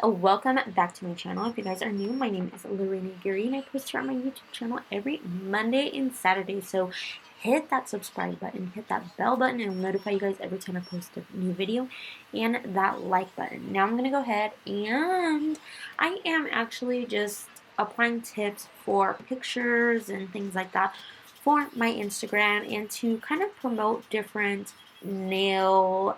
Welcome back to my channel. If you guys are new, my name is LORENAAGUIRRE and I post here on my YouTube channel every Monday and Saturday. So hit that subscribe button, hit that bell button, and it'll notify you guys every time I post a new video, and that like button. Now I'm going to go ahead and I am actually just applying tips for pictures and things like that for my Instagram and to kind of promote different nail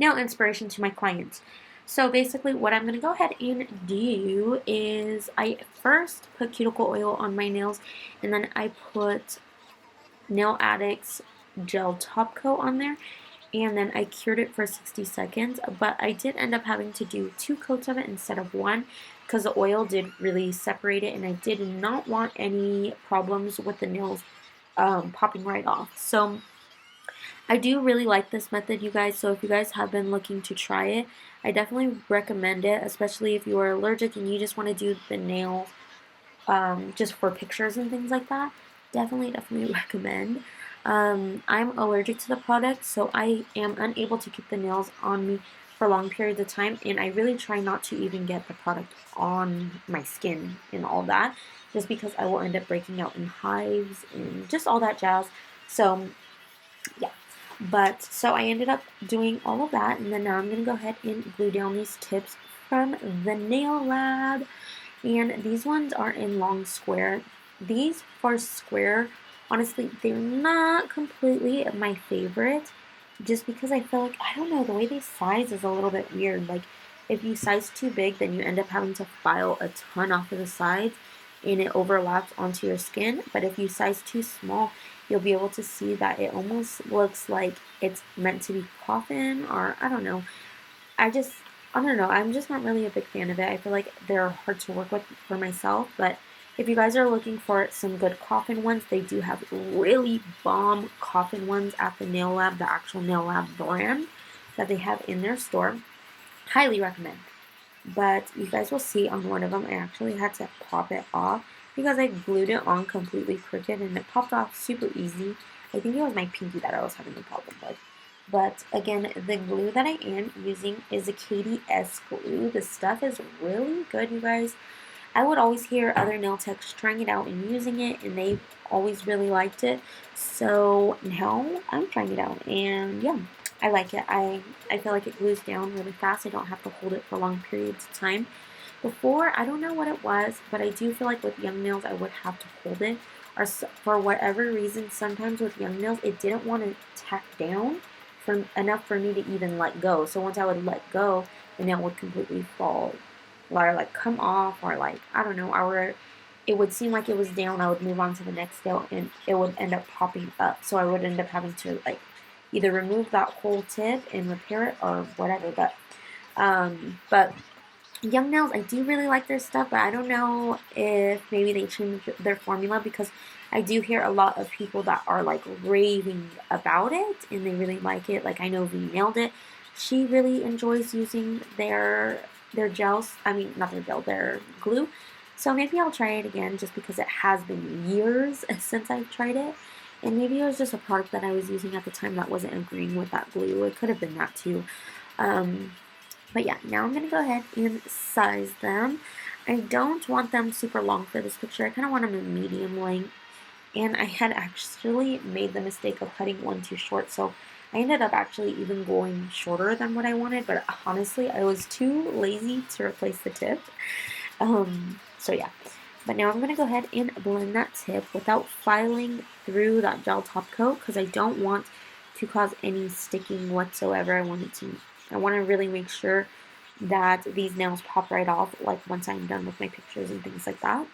inspiration to my clients. So basically what I'm going to go ahead and do is I first put cuticle oil on my nails, and then I put Nail Addict's gel top coat on there, and then I cured it for 60 seconds, but I did end up having to do 2 coats of it instead of 1 because the oil did really separate it, and I did not want any problems with the nails popping right off. So I do really like this method, you guys, so if you guys have been looking to try it, I definitely recommend it, especially if you are allergic and you just want to do the nails just for pictures and things like that. Definitely recommend. I'm allergic to the product, so I am unable to keep the nails on me for long periods of time, and I really try not to even get the product on my skin and all that, just because I will end up breaking out in hives and just all that jazz. So yeah. But so I ended up doing all of that, and then now I'm going to go ahead and glue down these tips from the Nail Lab. And these ones are in long square. These for square, honestly, they're not completely my favorite, just because I feel like, I don't know, the way they size is a little bit weird. Like, if you size too big, then you end up having to file a ton off of the sides, and it overlaps onto your skin. But if you size too small, you'll be able to see that it almost looks like it's meant to be coffin, or I don't know. I don't know. I'm just not really a big fan of it. I feel like they're hard to work with for myself. But if you guys are looking for some good coffin ones, they do have really bomb coffin ones at the Nail Lab, the actual Nail Lab brand that they have in their store. Highly recommend. But you guys will see on one of them, I actually had to pop it off because I glued it on completely crooked, and it popped off super easy. I think it was my pinky that I was having a problem with. But again, the glue that I am using is a KDS glue. The stuff is really good, you guys. I would always hear other nail techs trying it out and using it, and they always really liked it. So now I'm trying it out, and yeah, I like it. I feel like it glues down really fast. I don't have to hold it for long periods of time. Before, I don't know what it was, but I do feel like with young nails I would have to hold it, or for whatever reason, sometimes with young nails it didn't want to tack down enough for me to even let go. So once I would let go, the nail would completely fall, or like come off, or like, I don't know, or it would seem like it was down. I would move on to the next nail and it would end up popping up. So I would end up having to like either remove that whole tip and repair it or whatever. But young nails, I do really like their stuff, but I don't know if maybe they changed their formula, because I do hear a lot of people that are like raving about it and they really like it. Like, I know V Nailed It. She really enjoys using their gels. I mean, not their gel, their glue. So maybe I'll try it again, just because it has been years since I've tried it. And maybe it was just a product that I was using at the time that wasn't agreeing with that glue. It could have been that too. But yeah, now I'm going to go ahead and size them. I don't want them super long for this picture. I kind of want them in medium length. And I had actually made the mistake of cutting one too short. So I ended up actually even going shorter than what I wanted. But honestly, I was too lazy to replace the tip. So yeah. But now I'm going to go ahead and blend that tip without filing through that gel top coat, because I don't want to cause any sticking whatsoever. I want to really make sure that these nails pop right off, like once I'm done with my pictures and things like that.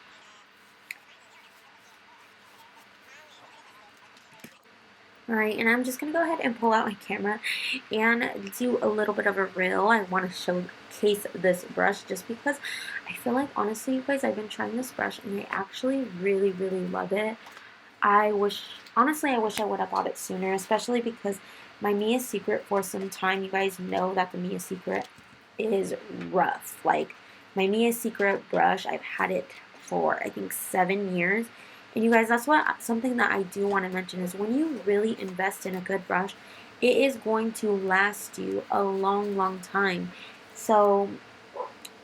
Alright, and I'm just going to go ahead and pull out my camera and do a little bit of a reel. I want to showcase this brush just because I feel like, honestly, you guys, I've been trying this brush and I actually really, really love it. Honestly, I wish I would have bought it sooner, especially because my Mia Secret, for some time, you guys know that the Mia Secret is rough. Like, my Mia Secret brush, I've had it for, I think, 7 years. And you guys, that's something that I do want to mention is when you really invest in a good brush, it is going to last you a long, long time. So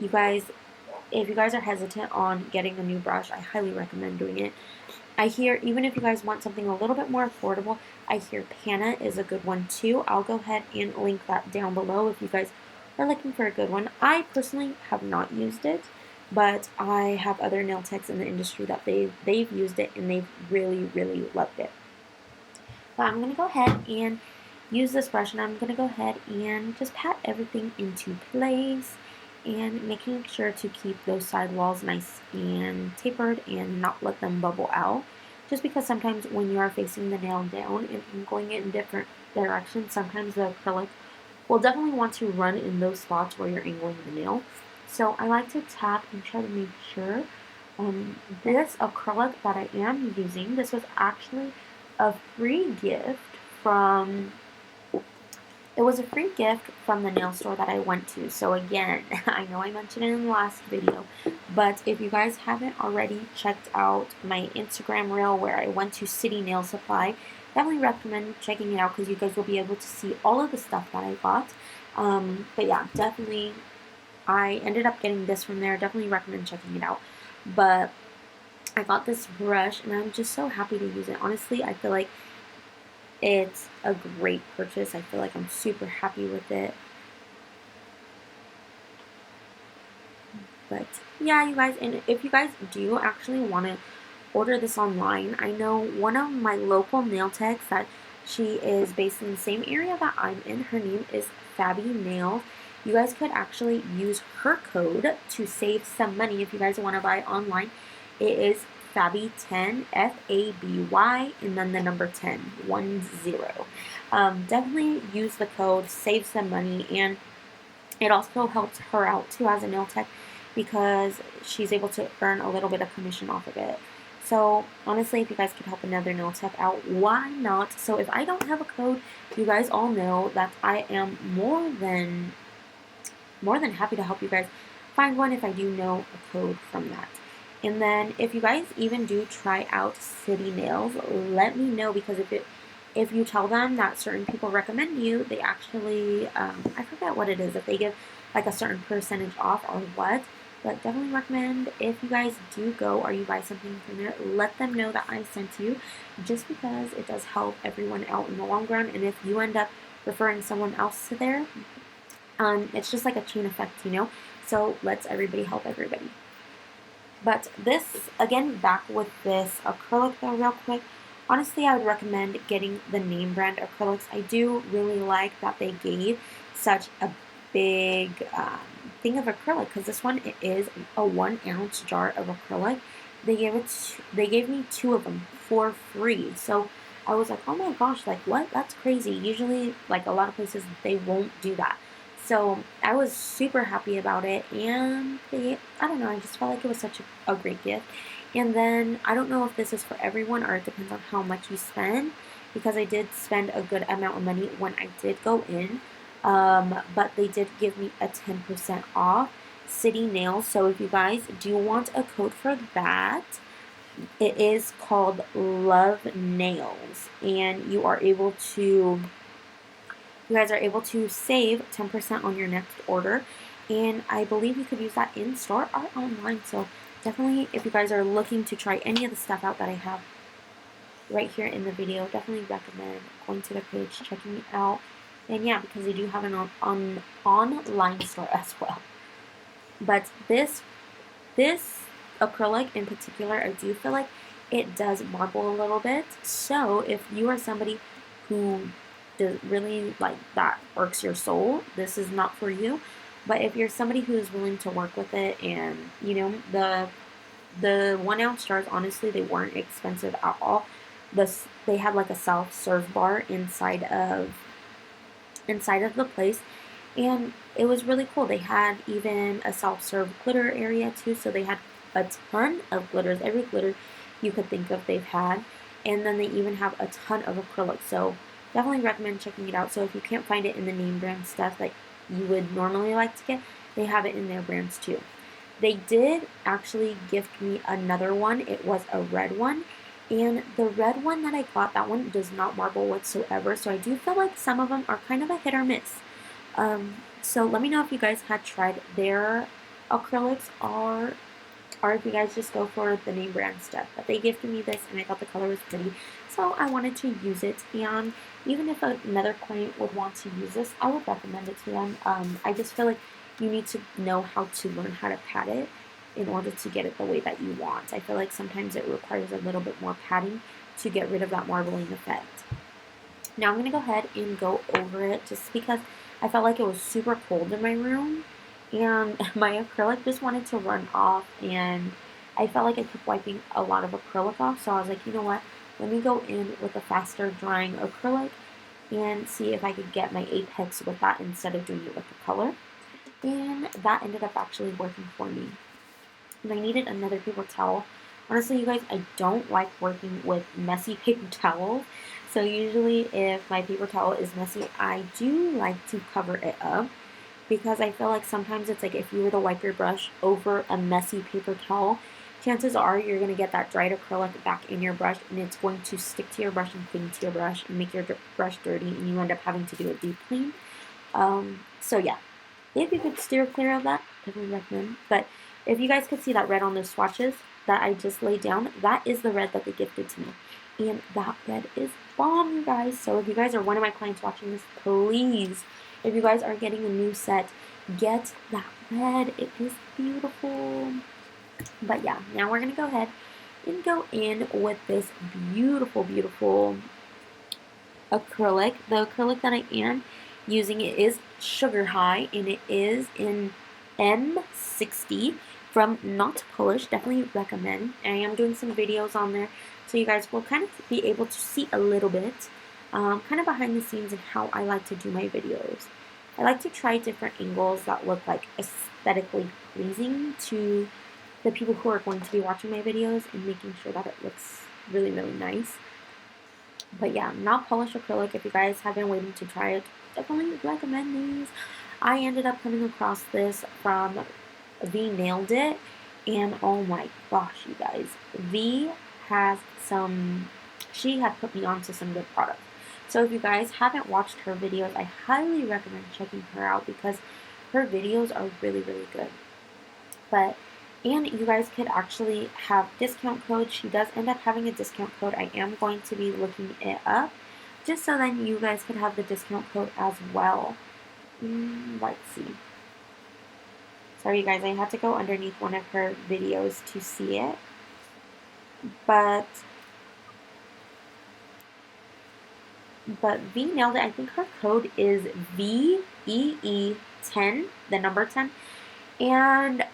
you guys, if you guys are hesitant on getting a new brush, I highly recommend doing it. I hear, even if you guys want something a little bit more affordable, I hear Pana is a good one too. I'll go ahead and link that down below if you guys are looking for a good one. I personally have not used it, but I have other nail techs in the industry that they've used it and they've really, really loved it. But I'm going to go ahead and use this brush, and I'm going to go ahead and just pat everything into place and making sure to keep those side walls nice and tapered and not let them bubble out. Just because sometimes when you are facing the nail down and going in different directions, sometimes the acrylic will definitely want to run in those spots where you're angling the nail. So I like to tap and try to make sure. This acrylic that I am using, this was actually a free gift from, it was a free gift from the nail store that I went to. So again, I know I mentioned it in the last video, but if you guys haven't already checked out my Instagram reel where I went to City Nail Supply, definitely recommend checking it out because you guys will be able to see all of the stuff that I got. But yeah, definitely, I ended up getting this from there. Definitely recommend checking it out. But I got this brush and I'm just so happy to use it. Honestly, I feel like it's a great purchase. I feel like I'm super happy with it. But yeah, you guys, and if you guys do actually want to order this online, I know one of my local nail techs that she is based in the same area that I'm in. Her name is Fabi Nails. You guys could actually use her code to save some money if you guys want to buy online. It is Fabi10, Faby, and then the number 10, 10. Definitely use the code, save some money, and it also helps her out too as a nail tech because she's able to earn a little bit of commission off of it. So honestly, if you guys could help another nail tech out, why not? So if I don't have a code, you guys all know that I am more than happy to help you guys find one if I do know a code from that. And then if you guys even do try out City Nails, let me know, because if you tell them that certain people recommend you, they actually, I forget what it is, if they give like a certain percentage off or what, but definitely recommend if you guys do go or you buy something from there, let them know that I sent you, just because it does help everyone out in the long run. And if you end up referring someone else to there, it's just like a chain effect, you know? So let's everybody help everybody. But this, again, back with this acrylic though real quick, honestly, I would recommend getting the name brand acrylics. I do really like that they gave such a big thing of acrylic, because this one, it is a 1 ounce jar of acrylic. They gave me 2 of them for free. So I was like, oh my gosh, like what? That's crazy. Usually, like a lot of places, they won't do that. So I was super happy about it, and I don't know, I just felt like it was such a great gift. And then I don't know if this is for everyone or it depends on how much you spend, because I did spend a good amount of money when I did go in. But they did give me a 10% off City Nails. So if you guys do want a code for that, it is called Love Nails, and you guys are able to save 10% on your next order, and I believe you could use that in store or online. So definitely, if you guys are looking to try any of the stuff out that I have right here in the video, definitely recommend going to the page, checking it out. And yeah, because they do have an online store as well. But this acrylic in particular, I do feel like it does marble a little bit. So if you are somebody who does really like that irks your soul, this is not for you. But if you're somebody who is willing to work with it, and you know, the 1 ounce jars, honestly, they weren't expensive at all. They had like a self-serve bar inside of the place, and it was really cool. They had even a self-serve glitter area too, so they had a ton of glitters, every glitter you could think of they've had. And then they even have a ton of acrylic, so definitely recommend checking it out. So if you can't find it in the name brand stuff that you would normally like to get, they have it in their brands too. They did actually gift me another one. It was a red one, and the red one that I got, that one does not marble whatsoever, so I do feel like some of them are kind of a hit or miss. So let me know if you guys had tried their acrylics are, or if you guys just go for the name brand stuff. But they gifted me this, and I thought the color was pretty, so I wanted to use it. And even if another client would want to use this, I would recommend it to them. I just feel like you need to know how to learn how to pat it in order to get it the way that you want. I feel like sometimes it requires a little bit more patting to get rid of that marbling effect. Now I'm going to go ahead and go over it just because I felt like it was super cold in my room and my acrylic just wanted to run off, and I felt like I kept wiping a lot of acrylic off, so I was like, you know what, let me go in with a faster drying acrylic and see if I could get my apex with that instead of doing it with the color. And that ended up actually working for me. And I needed another paper towel. Honestly, you guys, I don't like working with messy paper towels. So usually if my paper towel is messy, I do like to cover it up, because I feel like sometimes it's like if you were to wipe your brush over a messy paper towel, chances are you're going to get that dried acrylic back in your brush, and it's going to stick to your brush and cling to your brush and make your brush dirty, and you end up having to do a deep clean. So yeah, if you could steer clear of that, definitely recommend. But if you guys could see that red on those swatches that I just laid down, that is the red that they gifted to me. And that red is bomb, you guys. So if you guys are one of my clients watching this, please, if you guys are getting a new set, get that red. It is beautiful. But yeah, now we're going to go ahead and go in with this beautiful, beautiful acrylic. The acrylic that I am using, it is Sugar High, and it is in M60 from Not Polish. Definitely recommend. I am doing some videos on there, so you guys will kind of be able to see a little bit kind of behind the scenes and how I like to do my videos. I like to try different angles that look like aesthetically pleasing to the people who are going to be watching my videos, and making sure that it looks really, really nice. But yeah, Not Polished acrylic, if you guys have been waiting to try it, definitely recommend these. I ended up coming across this from V Nailed It, and oh my gosh, you guys, V has some, she had put me onto some good products. So if you guys haven't watched her videos, I highly recommend checking her out, because her videos are really, really good. And you guys could actually have discount code. She does end up having a discount code. I am going to be looking it up, just so then you guys could have the discount code as well. Let's see. Sorry, you guys, I had to go underneath one of her videos to see it. But V Nailed It, I think her code is VEE10, the number 10. And,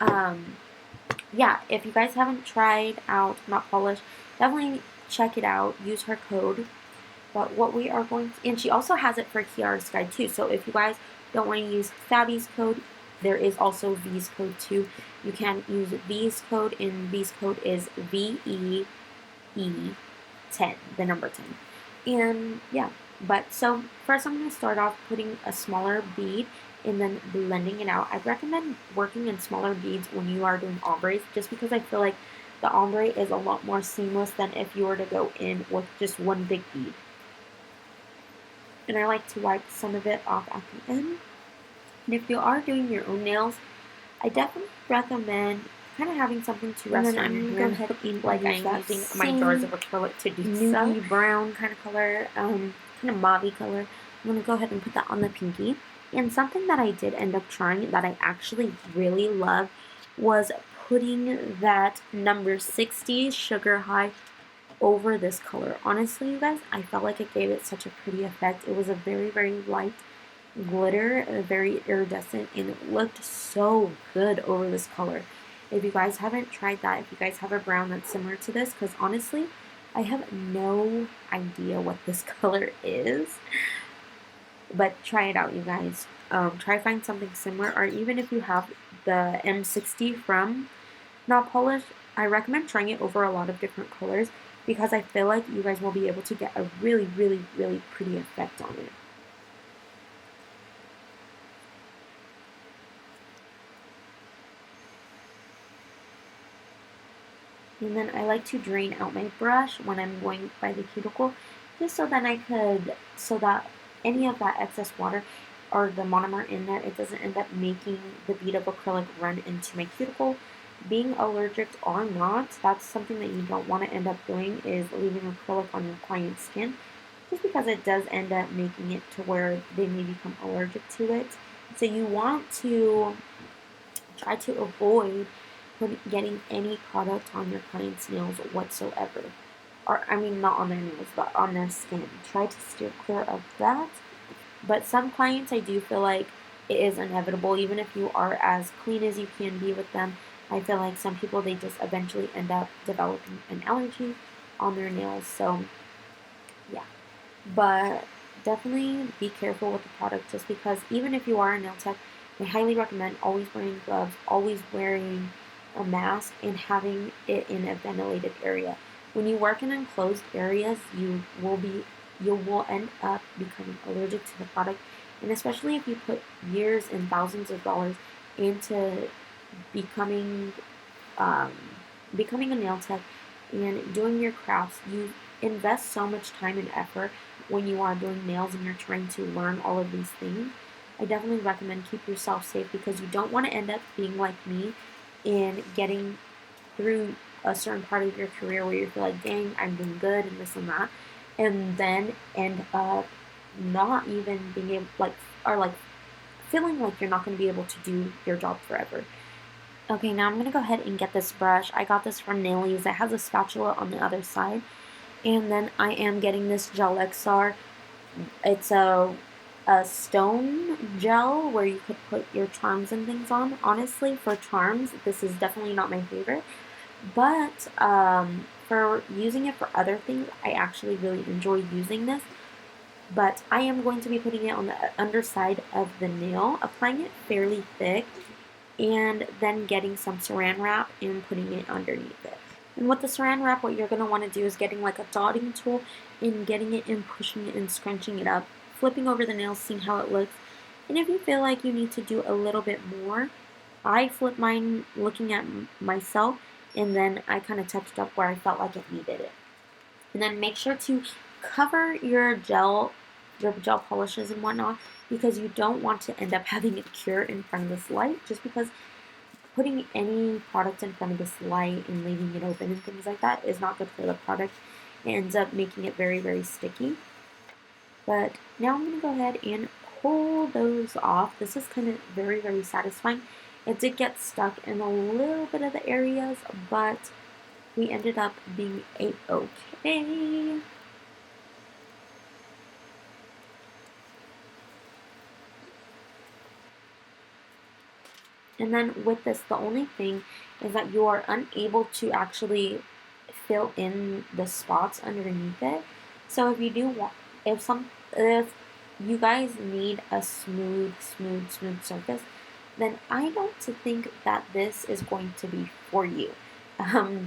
yeah, if you guys haven't tried out Not Polished, definitely check it out. Use her code. But what we are going to, and she also has it for Kiara's Guide too. So if you guys don't want to use Fabi's code, there is also V's code too. You can use V's code, and V's code is VEE10, the number 10. And yeah, but so first I'm going to start off putting a smaller bead and then blending it out. I recommend working in smaller beads when you are doing ombres, just because I feel like the ombre is a lot more seamless than if you were to go in with just one big bead. And I like to wipe some of it off at the end. And if you are doing your own nails, I definitely recommend kind of having something to rest on. I'm going to go ahead and like I'm using my jars of acrylic to do nudie brown kind of color, kind of mauve color. I'm going to go ahead and put that on the pinky. And something that I did end up trying that I actually really love was putting that number 60 Sugar High over this color. Honestly, you guys, I felt like it gave it such a pretty effect. It was a very, very light glitter, very iridescent, and it looked so good over this color. If you guys haven't tried that, if you guys have a brown that's similar to this, because honestly, I have no idea what this color is. But try it out, you guys. Try to find something similar, or even if you have the M60 from Not Polished, I recommend trying it over a lot of different colors, because I feel like you guys will be able to get a really, really, really pretty effect on it. And then I like to drain out my brush when I'm going by the cuticle, just so that any of that excess water or the monomer in there, it doesn't end up making the bead of acrylic run into my cuticle. Being allergic or not, that's something that you don't want to end up doing, is leaving acrylic on your client's skin, just because it does end up making it to where they may become allergic to it. So you want to try to avoid getting any product on your client's nails whatsoever. Or, I mean, not on their nails, but on their skin. Try to steer clear of that. But some clients, I do feel like it is inevitable, even if you are as clean as you can be with them. I feel like some people, they just eventually end up developing an allergy on their nails. So, yeah. But definitely be careful with the product, just because even if you are a nail tech, I highly recommend always wearing gloves, always wearing a mask, and having it in a ventilated area. When you work in enclosed areas, you will end up becoming allergic to the product, and especially if you put years and thousands of dollars into becoming um, becoming a nail tech and doing your crafts. You invest so much time and effort when you are doing nails and you're trying to learn all of these things. I definitely recommend keep yourself safe, because you don't want to end up being like me in getting through a certain part of your career where you feel like, dang, I'm doing good and this and that, and then end up not even being able, like, or like feeling like you're not going to be able to do your job forever. Okay, now I'm going to go ahead and get this brush. I got this from nailies. It has a spatula on the other side. And then I am getting this gel XR. It's a stone gel where you could put your charms and things on. Honestly, for charms, this is definitely not my favorite. But for using it for other things, I actually really enjoy using this. But I am going to be putting it on the underside of the nail, applying it fairly thick, and then getting some saran wrap and putting it underneath it. And with the saran wrap, what you're going to want to do is getting like a dotting tool and getting it and pushing it and scrunching it up, flipping over the nails, seeing how it looks. And if you feel like you need to do a little bit more, I flip mine looking at myself, and then I kind of touched up where I felt like it needed it. And then make sure to cover your gel polishes and whatnot, because you don't want to end up having it cure in front of this light, just because putting any product in front of this light and leaving it open and things like that is not good for the product. It ends up making it very, very sticky. But now I'm going to go ahead and pull those off. This is kind of very, very satisfying. It did get stuck in a little bit of the areas, but we ended up being a-okay. And then with this, the only thing is that you are unable to actually fill in the spots underneath it. So if you do want, if you guys need a smooth surface, then I don't think that this is going to be for you.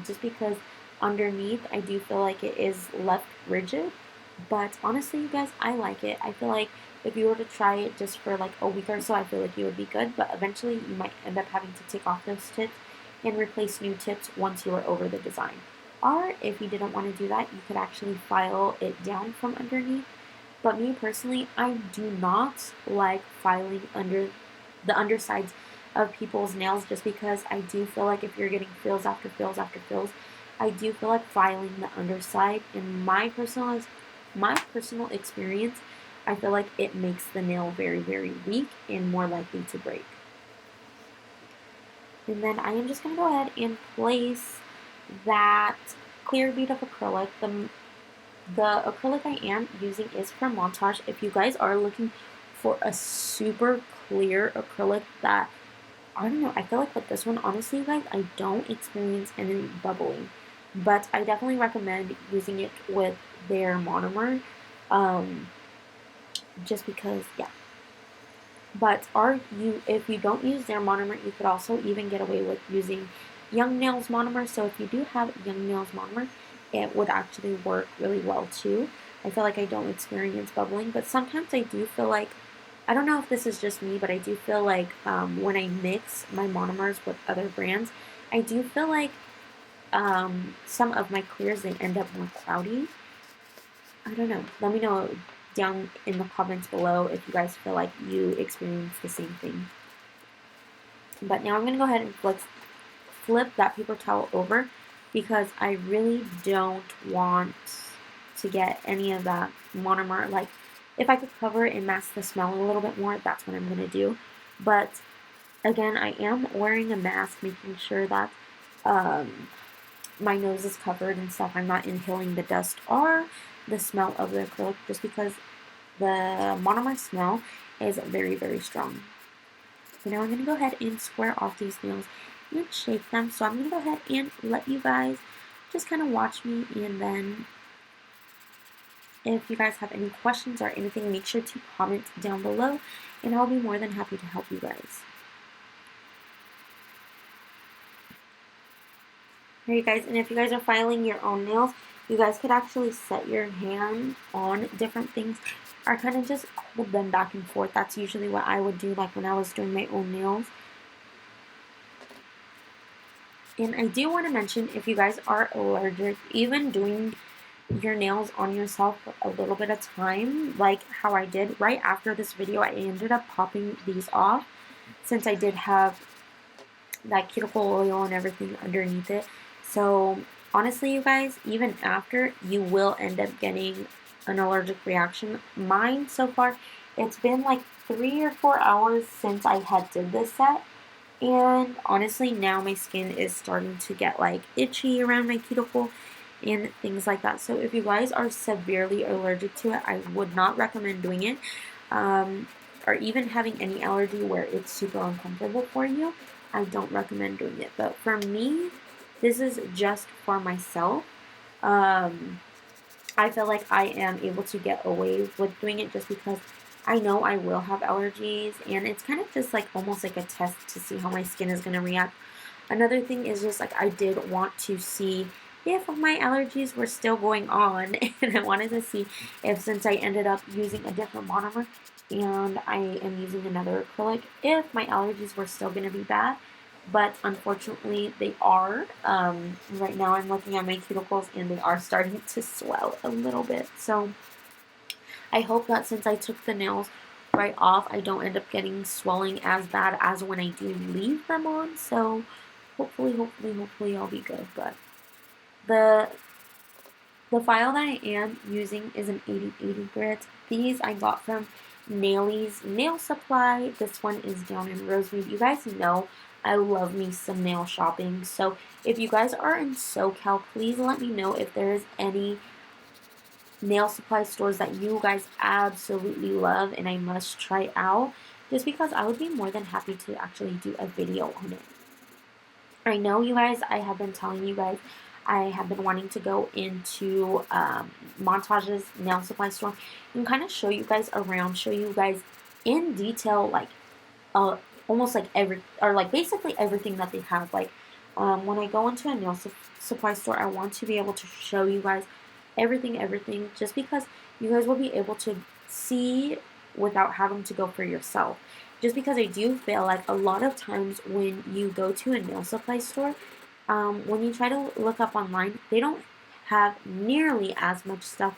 Just because underneath, I do feel like it is left rigid. But honestly, you guys, I like it. I feel like if you were to try it just for like a week or so, I feel like you would be good. But eventually, you might end up having to take off those tips and replace new tips once you are over the design. Or if you didn't want to do that, you could actually file it down from underneath. But me personally, I do not like filing under the undersides of people's nails, just because I do feel like if you're getting fills after fills after fills, I do feel like filing the underside, in my personal experience, I feel like it makes the nail very, very weak and more likely to break. And then I am just going to go ahead and place that clear bead of acrylic. The acrylic I am using is from MONTAGE. If you guys are looking for a super clear acrylic that, I don't know, I feel like with this one, honestly, you guys, I don't experience any bubbling. But I definitely recommend using it with their monomer, just because, yeah. But if you don't use their monomer, you could also even get away with using Young Nails monomer. So if you do have Young Nails monomer, it would actually work really well too. I feel like I don't experience bubbling, but sometimes I do feel like, I don't know if this is just me, but I do feel like when I mix my monomers with other brands, I do feel like some of my clears, they end up more cloudy. I don't know. Let me know down in the comments below if you guys feel like you experience the same thing. But now I'm going to go ahead and flip that paper towel over because I really don't want to get any of that monomer. Like, if I could cover it and mask the smell a little bit more, that's what I'm going to do. But again, I am wearing a mask, making sure that my nose is covered and stuff. I'm not inhaling the dust or the smell of the acrylic, just because the monomer smell is very, very strong. So now I'm going to go ahead and square off these nails and shape them. So I'm going to go ahead and let you guys just kind of watch me, and then if you guys have any questions or anything, make sure to comment down below, and I'll be more than happy to help you guys. Alright guys, and if you guys are filing your own nails, you guys could actually set your hand on different things or kind of just hold them back and forth. That's usually what I would do, like when I was doing my own nails. And I do want to mention, if you guys are allergic, even doing your nails on yourself for a little bit of time, like how I did right after this video, I ended up popping these off since I did have that cuticle oil and everything underneath it. So honestly, you guys, even after, you will end up getting an allergic reaction. Mine so far, it's been like 3 or 4 hours since I had did this set, and honestly now my skin is starting to get like itchy around my cuticle and things like that. So if you guys are severely allergic to it, I would not recommend doing it, or even having any allergy where it's super uncomfortable for you. I don't recommend doing it. But for me, this is just for myself. I feel like I am able to get away with doing it just because I know I will have allergies, and it's kind of just like almost like a test to see how my skin is going to react. Another thing is just like I did want to see if my allergies were still going on, and I wanted to see if, since I ended up using a different monomer and I am using another acrylic, if my allergies were still going to be bad. But unfortunately they are. Right now I'm looking at my cuticles and they are starting to swell a little bit. So I hope that since I took the nails right off, I don't end up getting swelling as bad as when I do leave them on. So hopefully I'll be good. But the file that I am using is an 80/80 grit. These I got from NAILIes Nail Supply. This one is down in Rosemead. You guys know I love me some nail shopping. So if you guys are in SoCal, please let me know if there is any nail supply stores that you guys absolutely love and I must try out, just because I would be more than happy to actually do a video on it. I know, you guys, I have been telling you guys I have been wanting to go into Montage's nail supply store and kind of show you guys around, show you guys in detail, like almost like basically everything that they have. Like when I go into a nail supply store, I want to be able to show you guys everything, just because you guys will be able to see without having to go for yourself. Just because I do feel like a lot of times when you go to a nail supply store, when you try to look up online, they don't have nearly as much stuff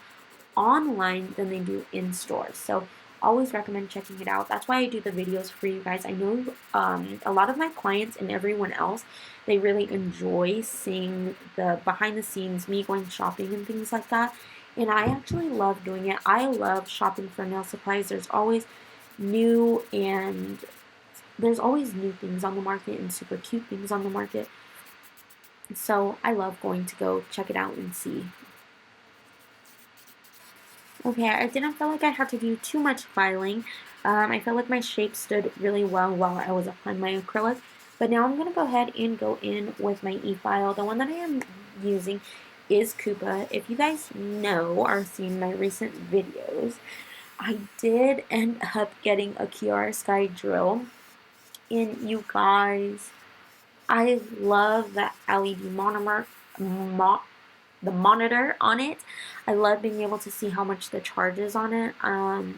online than they do in stores. So always recommend checking it out. That's why I do the videos for you guys. I know a lot of my clients and everyone else, they really enjoy seeing the behind the scenes, me going shopping and things like that. And I actually love doing it. I love shopping for nail supplies. There's always new things on the market and super cute things on the market. So I love going to go check it out and see. Okay, I didn't feel like I had to do too much filing. I felt like my shape stood really well while I was applying my acrylic. But now I'm going to go ahead and go in with my e-file. The one that I am using is KUPA. If you guys know or seen my recent videos, I did end up getting a QR Sky drill. And you guys, I love that LED monomer, the monitor on it. I love being able to see how much the charge is on it.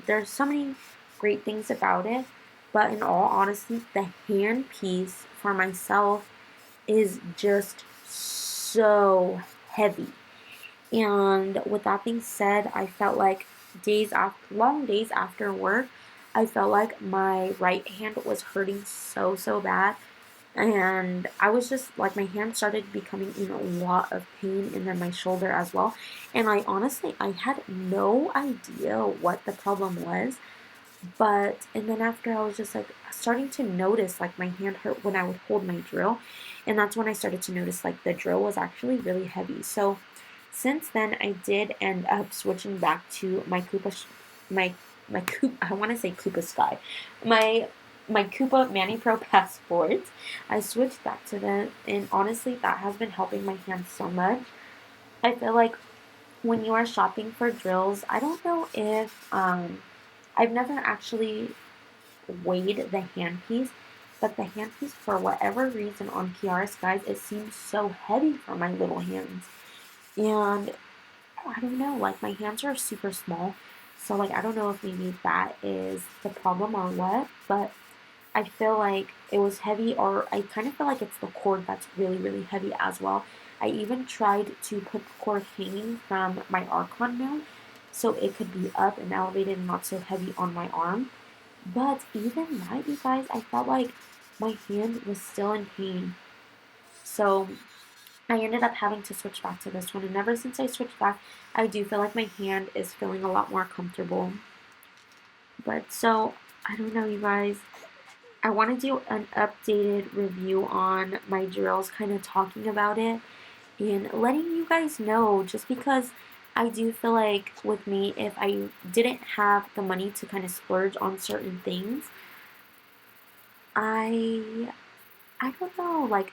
There's so many great things about it, but in all honesty, the hand piece for myself is just so heavy. And with that being said, I felt like long days after work, I felt like my right hand was hurting so bad. And I was just like, my hand started becoming in a lot of pain, and then my shoulder as well. And I had no idea what the problem was. And then after, I was just like starting to notice like my hand hurt when I would hold my drill. And that's when I started to notice like the drill was actually really heavy. So since then, I did end up switching back to my I want to say Kupa Sky, my KUPA Mani Pro Passport. I switched back to them, and honestly, that has been helping my hands so much. I feel like when you are shopping for drills, I don't know if I've never actually weighed the handpiece, but the handpiece, for whatever reason on Kiara Skies, it seems so heavy for my little hands. And I don't know, like my hands are super small, so like I don't know if maybe that is the problem or what, but I feel like it was heavy, or I kind of feel like it's the cord that's really heavy as well. I even tried to put the cord hanging from my ARKON mount so it could be up and elevated and not so heavy on my arm. But even that, you guys, I felt like my hand was still in pain. So I ended up having to switch back to this one. And ever since I switched back, I do feel like my hand is feeling a lot more comfortable. But so, I don't know, you guys. I want to do an updated review on my drills, kind of talking about it and letting you guys know, just because I do feel like with me, if I didn't have the money to kind of splurge on certain things, I don't know, like,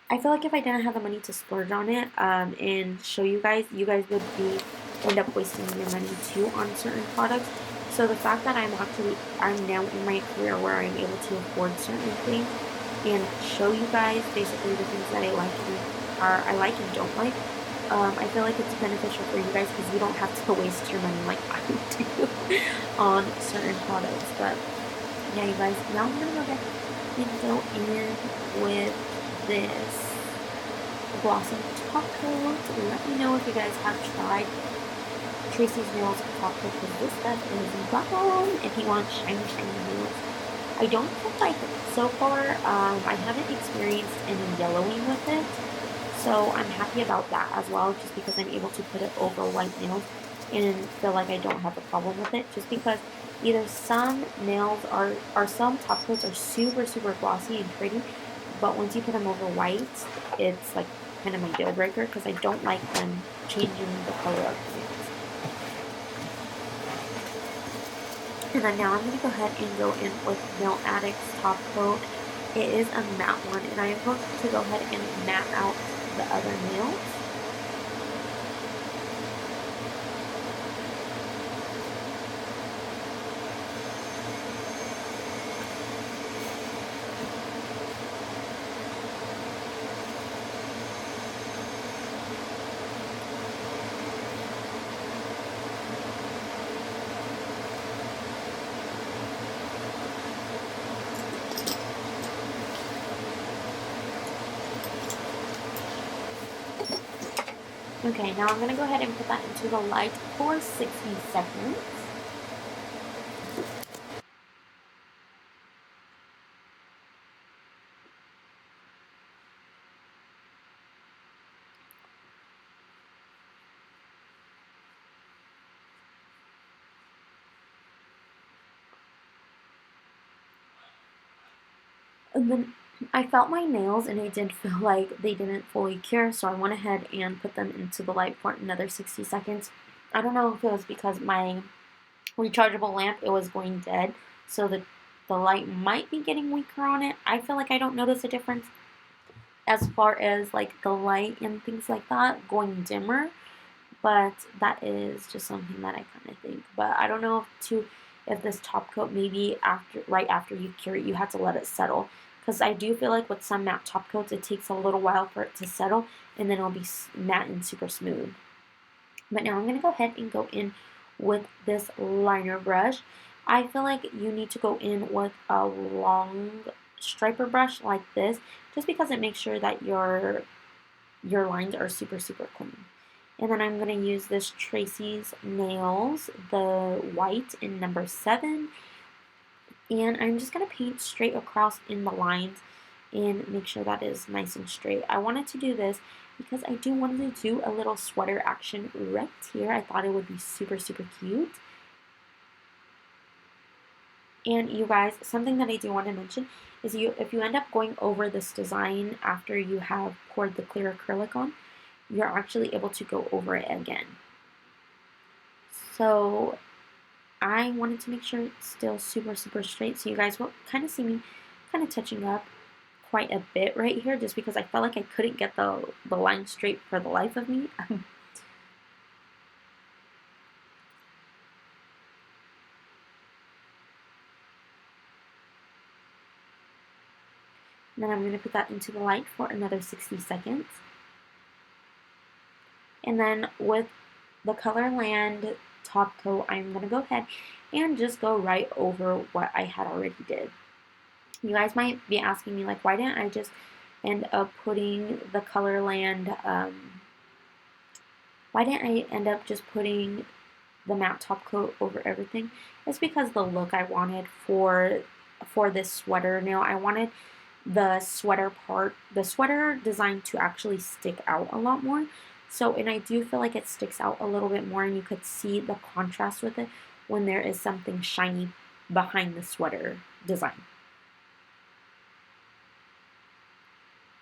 I feel like if I didn't have the money to splurge on it and show you guys would end up wasting your money too on certain products. So the fact that I'm now in my career where I'm able to afford certain things and show you guys basically the things that I like and don't like, I feel like it's beneficial for you guys because you don't have to waste your money like I do on certain products. But yeah, you guys, now I'm gonna go ahead and go in with this glossy top coat. Let me know if you guys have tried Tracy's Nails top coat, because this stuff is bomb if you want shiny nails. I don't feel like, so far, I haven't experienced any yellowing with it, so I'm happy about that as well, just because I'm able to put it over white nails and feel like I don't have a problem with it, just because either some nails or some top coats are super glossy and pretty, but once you put them over white, it's like kind of my deal breaker, because I don't like them changing the color of the nails. And then now I'm going to go ahead and go in with Nail Addict's top coat. It is a matte one, and I am going to go ahead and matte out the other nails. Okay, now I'm going to go ahead and put that into the light for 60 seconds. And then I felt my nails, and I did feel like they didn't fully cure, so I went ahead and put them into the light for another 60 seconds. I don't know if it was because my rechargeable lamp, it was going dead, so the light might be getting weaker on it. I feel like I don't notice a difference as far as like the light and things like that going dimmer, but that is just something that I kind of think. But I don't know if this top coat, maybe right after you cure it, you have to let it settle. Because I do feel like with some matte top coats, it takes a little while for it to settle, and then it'll be matte and super smooth. But now I'm going to go ahead and go in with this liner brush. I feel like you need to go in with a long striper brush like this, just because it makes sure that your lines are super clean. And then I'm going to use this Tracy's Nails, the white in number 7. And I'm just going to paint straight across in the lines and make sure that is nice and straight. I wanted to do this because I do want to do a little sweater action right here. I thought it would be super, super cute. And you guys, something that I do want to mention is if you end up going over this design after you have poured the clear acrylic on, you're actually able to go over it again. So I wanted to make sure it's still super, super straight. So you guys will kind of see me kind of touching up quite a bit right here just because I felt like I couldn't get the line straight for the life of me. Then I'm going to put that into the light for another 60 seconds. And then with the Colorland top coat, I'm going to go ahead and just go right over what I had already did. You guys might be asking me, like, why didn't I just end up putting the Colorland, why didn't I end up just putting the matte top coat over everything? It's because the look I wanted for this sweater. Now, I wanted the sweater design to actually stick out a lot more. So, and I do feel like it sticks out a little bit more, and you could see the contrast with it when there is something shiny behind the sweater design.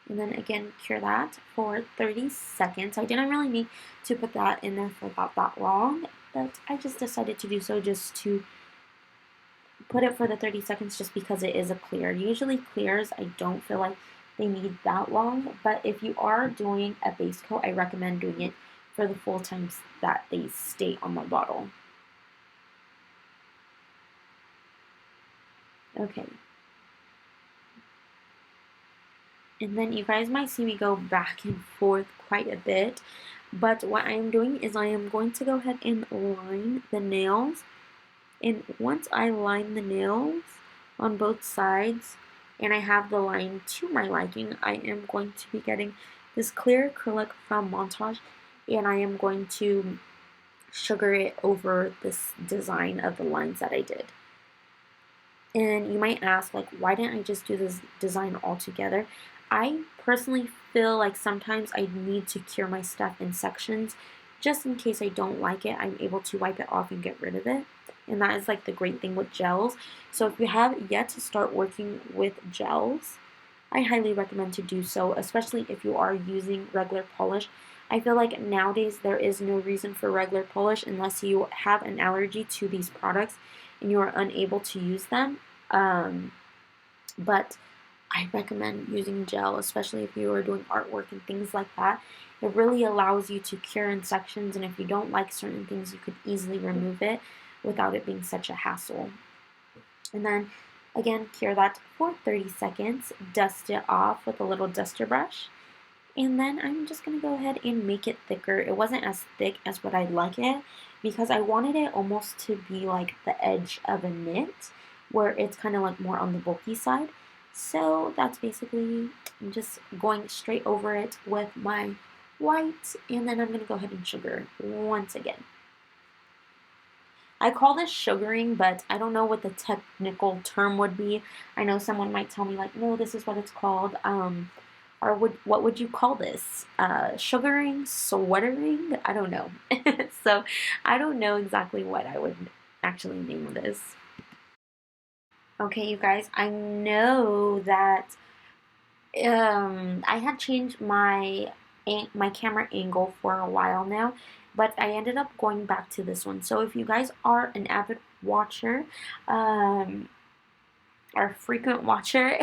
And then again, cure that for 30 seconds. I didn't really need to put that in there for that long, but I just decided to do so just to put it for the 30 seconds just because it is a clear. Usually clears, I don't feel like they need that long, but if you are doing a base coat, I recommend doing it for the full time that they stay on the bottle. Okay. And then you guys might see me go back and forth quite a bit, but what I'm doing is I am going to go ahead and line the nails. And once I line the nails on both sides and I have the line to my liking, I am going to be getting this clear acrylic from Montage, and I am going to sugar it over this design of the lines that I did. And you might ask, like, why didn't I just do this design all together? I personally feel like sometimes I need to cure my stuff in sections. Just in case I don't like it, I'm able to wipe it off and get rid of it. And that is like the great thing with gels. So if you have yet to start working with gels, I highly recommend to do so, especially if you are using regular polish. I feel like nowadays there is no reason for regular polish unless you have an allergy to these products and you are unable to use them. But I recommend using gel, especially if you are doing artwork and things like that. It really allows you to cure in sections, and if you don't like certain things, you could easily remove it without it being such a hassle. And then, again, cure that for 30 seconds. Dust it off with a little duster brush. And then I'm just going to go ahead and make it thicker. It wasn't as thick as what I'd like it because I wanted it almost to be like the edge of a knit, where it's kind of like more on the bulky side. So that's basically, I'm just going straight over it with my white, and then I'm going to go ahead and sugar once again. I call this sugaring, but I don't know what the technical term would be. I know someone might tell me, like, no, this is what it's called. Or what would you call this? Sugaring? Sweatering? I don't know. So I don't know exactly what I would actually name this. Okay, you guys, I know that I had changed my camera angle for a while now, but I ended up going back to this one. So if you guys are an avid watcher, or frequent watcher,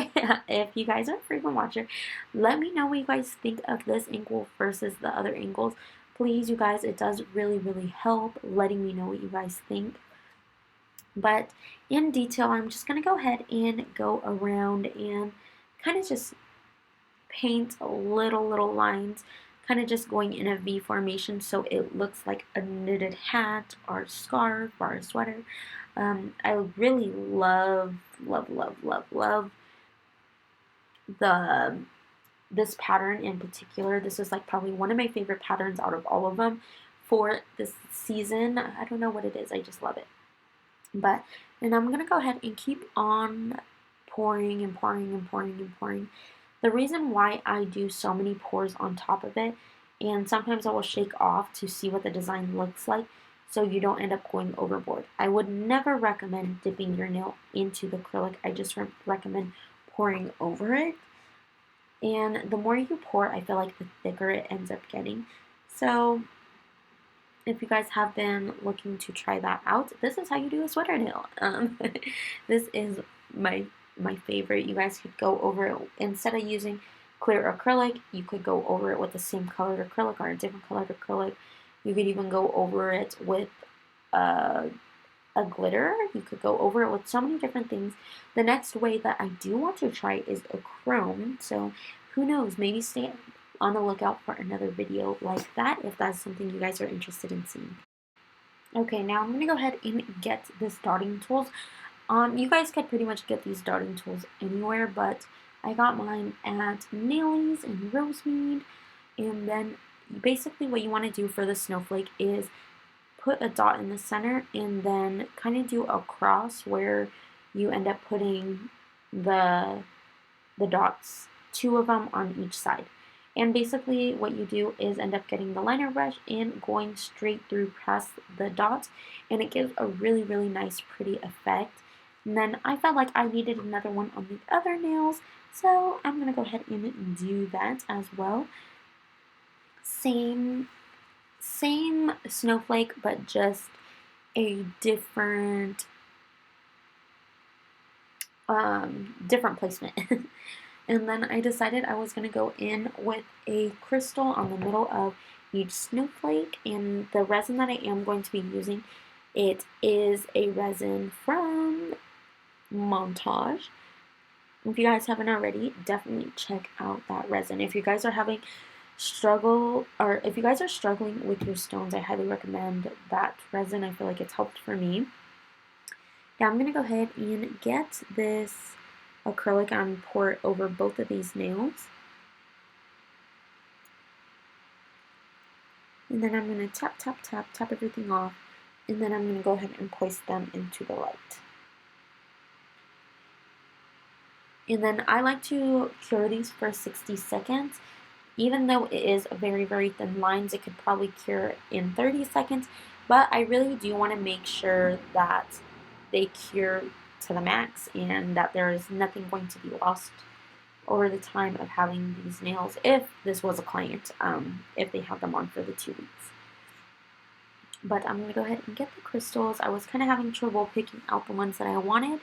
if you guys are a frequent watcher, let me know what you guys think of this angle versus the other angles. Please, you guys, it does really, really help letting me know what you guys think. But in detail, I'm just going to go ahead and go around and kind of just paint little lines, kind of just going in a V formation so it looks like a knitted hat or scarf or a sweater. I really love the this pattern in particular. This is like probably one of my favorite patterns out of all of them for this season. I don't know what it is, I just love it. But and I'm gonna go ahead and keep on pouring and pouring and pouring and pouring. The reason why I do so many pours on top of it, and sometimes I will shake off to see what the design looks like so you don't end up going overboard. I would never recommend dipping your nail into the acrylic. I just recommend pouring over it. And the more you pour, I feel like the thicker it ends up getting. So if you guys have been looking to try that out, this is how you do a sweater nail. This is my favorite. You guys could go over it, instead of using clear acrylic, you could go over it with the same colored acrylic or a different colored acrylic. You could even go over it with a glitter. You could go over it with so many different things. The next way that I do want to try is a chrome. So who knows, maybe stay on the lookout for another video like that if that's something you guys are interested in seeing. Okay, now I'm going to go ahead and get this dotting tools. You guys could pretty much get these dotting tools anywhere, but I got mine at NAILIes and rosemead. And then basically what you want to do for the snowflake is put a dot in the center and then kind of do a cross where you end up putting the dots, 2 of them on each side. And basically what you do is end up getting the liner brush and going straight through past the dots, and it gives a really, really nice, pretty effect. And then I felt like I needed another one on the other nails, so I'm going to go ahead and do that as well. Same snowflake, but just a different placement. And then I decided I was going to go in with a crystal on the middle of each snowflake, and the resin that I am going to be using, it is a resin from MONTAGE. If you guys haven't already, definitely check out that resin. If you guys are having if you guys are struggling with your stones, I highly recommend that resin. I feel like it's helped for me. Now I'm going to go ahead and get this acrylic and pour it over both of these nails. And then I'm going to tap, tap, tap, tap everything off. And then I'm going to go ahead and place them into the light. And then I like to cure these for 60 seconds. Even though it is very, very thin lines, it could probably cure in 30 seconds. But I really do want to make sure that they cure to the max and that there is nothing going to be lost over the time of having these nails, if this was a client, if they have them on for the 2 weeks. But I'm going to go ahead and get the crystals. I was kind of having trouble picking out the ones that I wanted,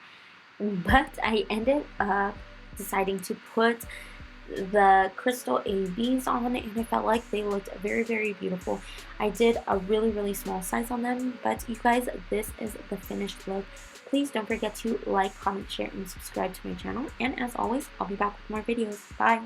but I ended up deciding to put the crystal ABs on it, and I felt like they looked very, very beautiful. I did a really, really small size on them, but you guys, this is the finished look. Please don't forget to like, comment, share, and subscribe to my channel. And as always, I'll be back with more videos. Bye!